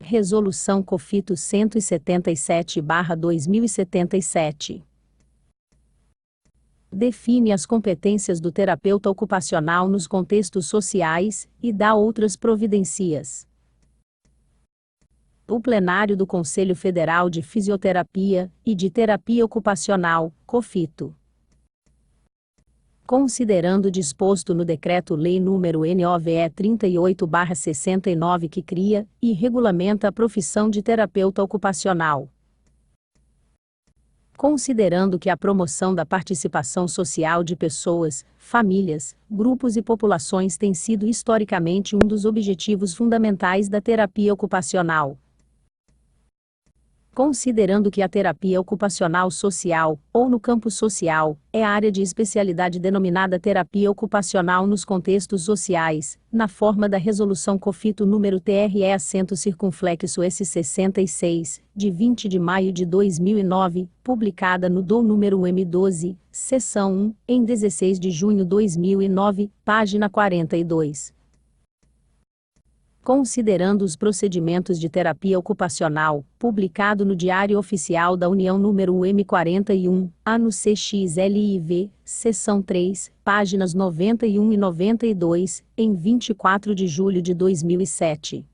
Resolução COFITO 177/2077. Define as competências do terapeuta ocupacional nos contextos sociais, e dá outras providências. O plenário do Conselho Federal de Fisioterapia e de Terapia Ocupacional, COFITO, considerando o disposto no Decreto-Lei nº NOVE 38/69 que cria e regulamenta a profissão de terapeuta ocupacional. Considerando que a promoção da participação social de pessoas, famílias, grupos e populações tem sido historicamente um dos objetivos fundamentais da terapia ocupacional. Considerando que a terapia ocupacional social, ou no campo social, é a área de especialidade denominada terapia ocupacional nos contextos sociais, na forma da Resolução COFITO número TRE-S66, de 20 de maio de 2009, publicada no DO número M12, seção 1, em 16 de junho de 2009, página 42. Considerando os procedimentos de terapia ocupacional, publicado no Diário Oficial da União número M41, ano CXLIV, seção 3, páginas 91 e 92, em 24 de julho de 2007.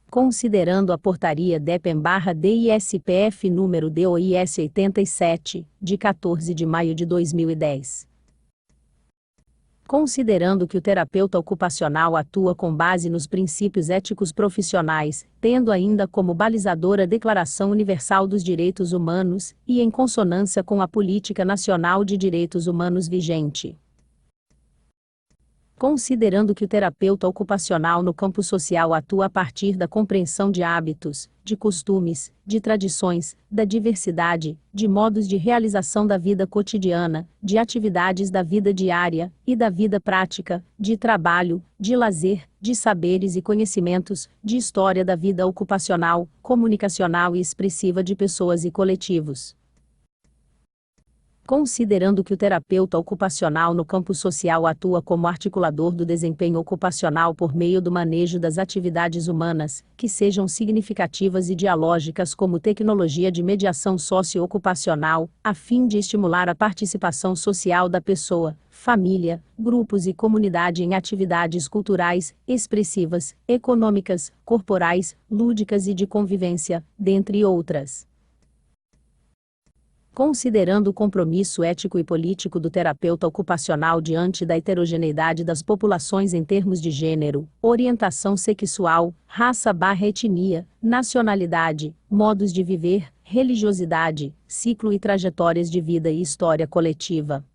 Considerando a Portaria DEPEM/DISPF número DOIS 87, de 14 de maio de 2010. Considerando que o terapeuta ocupacional atua com base nos princípios éticos profissionais, tendo ainda como balizador a Declaração Universal dos Direitos Humanos, e em consonância com a Política Nacional de Direitos Humanos vigente. Considerando que o terapeuta ocupacional no campo social atua a partir da compreensão de hábitos, de costumes, de tradições, da diversidade, de modos de realização da vida cotidiana, de atividades da vida diária, e da vida prática, de trabalho, de lazer, de saberes e conhecimentos, de história da vida ocupacional, comunicacional e expressiva de pessoas e coletivos. Considerando que o terapeuta ocupacional no campo social atua como articulador do desempenho ocupacional por meio do manejo das atividades humanas, que sejam significativas e dialógicas como tecnologia de mediação socio-ocupacional, a fim de estimular a participação social da pessoa, família, grupos e comunidade em atividades culturais, expressivas, econômicas, corporais, lúdicas e de convivência, dentre outras. Considerando o compromisso ético e político do terapeuta ocupacional diante da heterogeneidade das populações em termos de gênero, orientação sexual, raça/etnia, nacionalidade, modos de viver, religiosidade, ciclo e trajetórias de vida e história coletiva.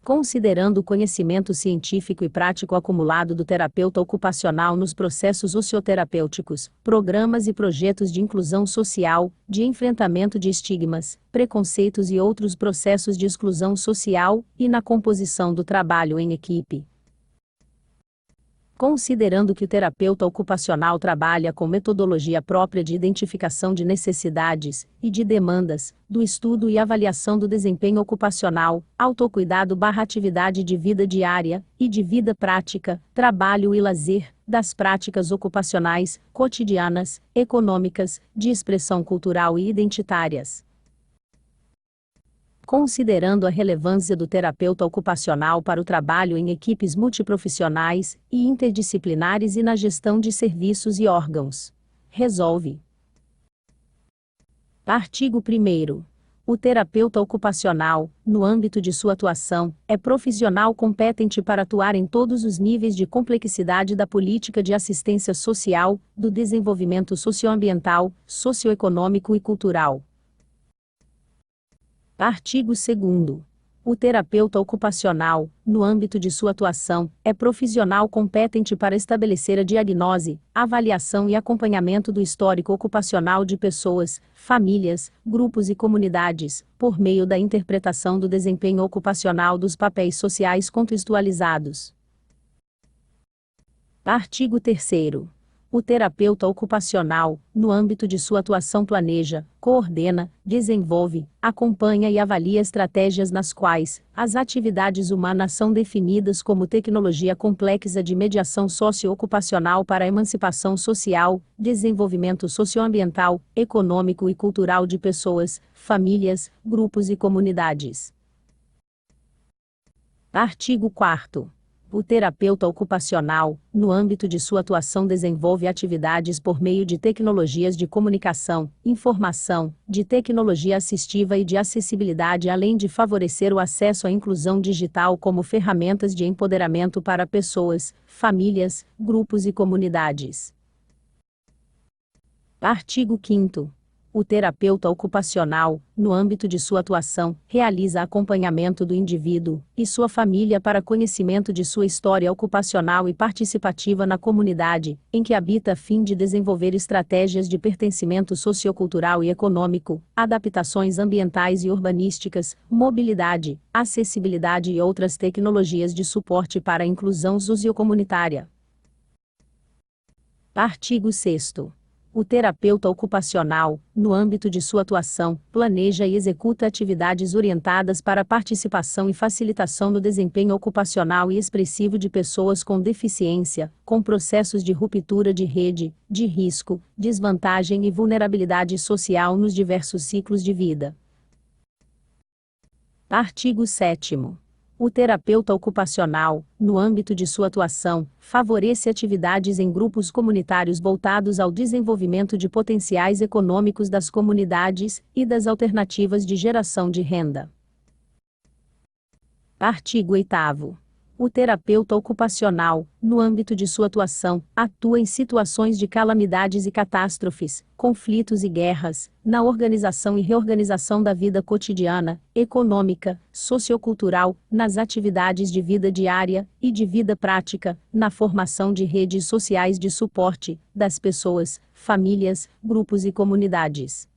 Considerando o conhecimento científico e prático acumulado do terapeuta ocupacional nos processos socioterapêuticos, programas e projetos de inclusão social, de enfrentamento de estigmas, preconceitos e outros processos de exclusão social, e na composição do trabalho em equipe. Considerando que o terapeuta ocupacional trabalha com metodologia própria de identificação de necessidades e de demandas, do estudo e avaliação do desempenho ocupacional, autocuidado/atividade de vida diária e de vida prática, trabalho e lazer, das práticas ocupacionais, cotidianas, econômicas, de expressão cultural e identitárias. Considerando a relevância do terapeuta ocupacional para o trabalho em equipes multiprofissionais e interdisciplinares e na gestão de serviços e órgãos. Resolve. Artigo 1º. O terapeuta ocupacional, no âmbito de sua atuação, é profissional competente para atuar em todos os níveis de complexidade da política de assistência social, do desenvolvimento socioambiental, socioeconômico e cultural. Artigo 2º. O terapeuta ocupacional, no âmbito de sua atuação, é profissional competente para estabelecer a diagnose, avaliação e acompanhamento do histórico ocupacional de pessoas, famílias, grupos e comunidades, por meio da interpretação do desempenho ocupacional dos papéis sociais contextualizados. Artigo 3º. O terapeuta ocupacional, no âmbito de sua atuação, planeja, coordena, desenvolve, acompanha e avalia estratégias nas quais as atividades humanas são definidas como tecnologia complexa de mediação socioocupacional para a emancipação social, desenvolvimento socioambiental, econômico e cultural de pessoas, famílias, grupos e comunidades. Artigo 4º. O terapeuta ocupacional, no âmbito de sua atuação, desenvolve atividades por meio de tecnologias de comunicação, informação, de tecnologia assistiva e de acessibilidade, além de favorecer o acesso à inclusão digital como ferramentas de empoderamento para pessoas, famílias, grupos e comunidades. Artigo 5º. O terapeuta ocupacional, no âmbito de sua atuação, realiza acompanhamento do indivíduo e sua família para conhecimento de sua história ocupacional e participativa na comunidade em que habita, a fim de desenvolver estratégias de pertencimento sociocultural e econômico, adaptações ambientais e urbanísticas, mobilidade, acessibilidade e outras tecnologias de suporte para a inclusão sociocomunitária. Artigo 6º. O terapeuta ocupacional, no âmbito de sua atuação, planeja e executa atividades orientadas para a participação e facilitação no desempenho ocupacional e expressivo de pessoas com deficiência, com processos de ruptura de rede, de risco, desvantagem e vulnerabilidade social nos diversos ciclos de vida. Artigo 7º. O terapeuta ocupacional, no âmbito de sua atuação, favorece atividades em grupos comunitários voltados ao desenvolvimento de potenciais econômicos das comunidades e das alternativas de geração de renda. Artigo 8º. O terapeuta ocupacional, no âmbito de sua atuação, atua em situações de calamidades e catástrofes, conflitos e guerras, na organização e reorganização da vida cotidiana, econômica, sociocultural, nas atividades de vida diária e de vida prática, na formação de redes sociais de suporte das pessoas, famílias, grupos e comunidades.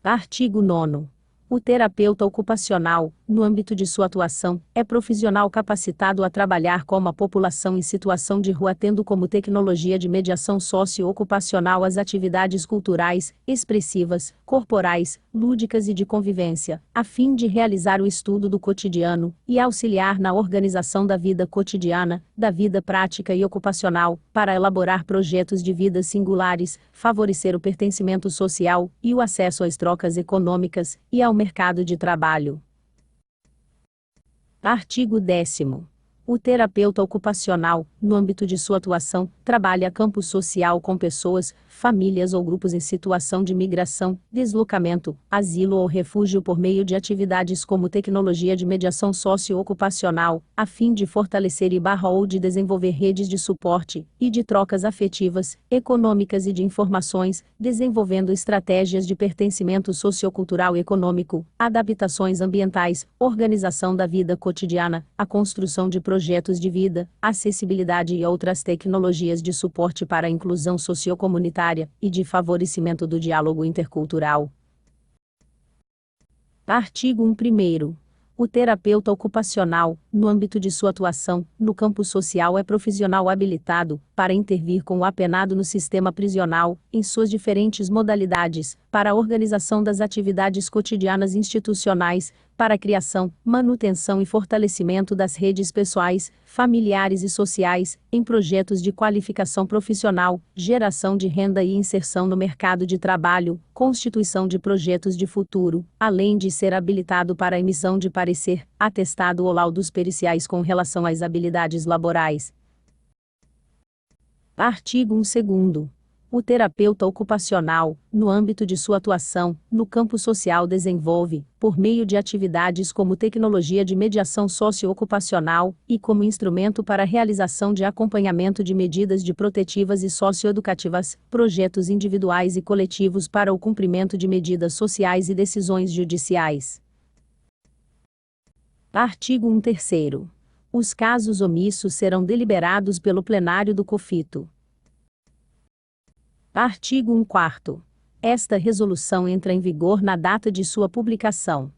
Artigo 9º. O terapeuta ocupacional, no âmbito de sua atuação, é profissional capacitado a trabalhar com a população em situação de rua, tendo como tecnologia de mediação socioocupacional as atividades culturais, expressivas, corporais, lúdicas e de convivência, a fim de realizar o estudo do cotidiano e auxiliar na organização da vida cotidiana, da vida prática e ocupacional, para elaborar projetos de vida singulares, favorecer o pertencimento social e o acesso às trocas econômicas e ao mercado de trabalho. Artigo 10º. O terapeuta ocupacional, no âmbito de sua atuação, trabalha campo social com pessoas, famílias ou grupos em situação de migração, deslocamento, asilo ou refúgio por meio de atividades como tecnologia de mediação socioocupacional, a fim de fortalecer ou de desenvolver redes de suporte e de trocas afetivas, econômicas e de informações, desenvolvendo estratégias de pertencimento sociocultural e econômico, adaptações ambientais, organização da vida cotidiana, a construção de projetos de vida, acessibilidade e outras tecnologias de suporte para a inclusão sociocomunitária e de favorecimento do diálogo intercultural. Artigo 1º. O terapeuta ocupacional, no âmbito de sua atuação, no campo social, é profissional habilitado para intervir com o apenado no sistema prisional, em suas diferentes modalidades, para a organização das atividades cotidianas institucionais, para a criação, manutenção e fortalecimento das redes pessoais, familiares e sociais, em projetos de qualificação profissional, geração de renda e inserção no mercado de trabalho, constituição de projetos de futuro, além de ser habilitado para a emissão de parecer, atestado ou laudos periciais com relação às habilidades laborais. Artigo 2º. O terapeuta ocupacional, no âmbito de sua atuação, no campo social, desenvolve, por meio de atividades como tecnologia de mediação socioocupacional e como instrumento para a realização de acompanhamento de medidas de protetivas e socioeducativas, projetos individuais e coletivos para o cumprimento de medidas sociais e decisões judiciais. Artigo 1º. Os casos omissos serão deliberados pelo plenário do COFITO. Artigo 1º. Esta resolução entra em vigor na data de sua publicação.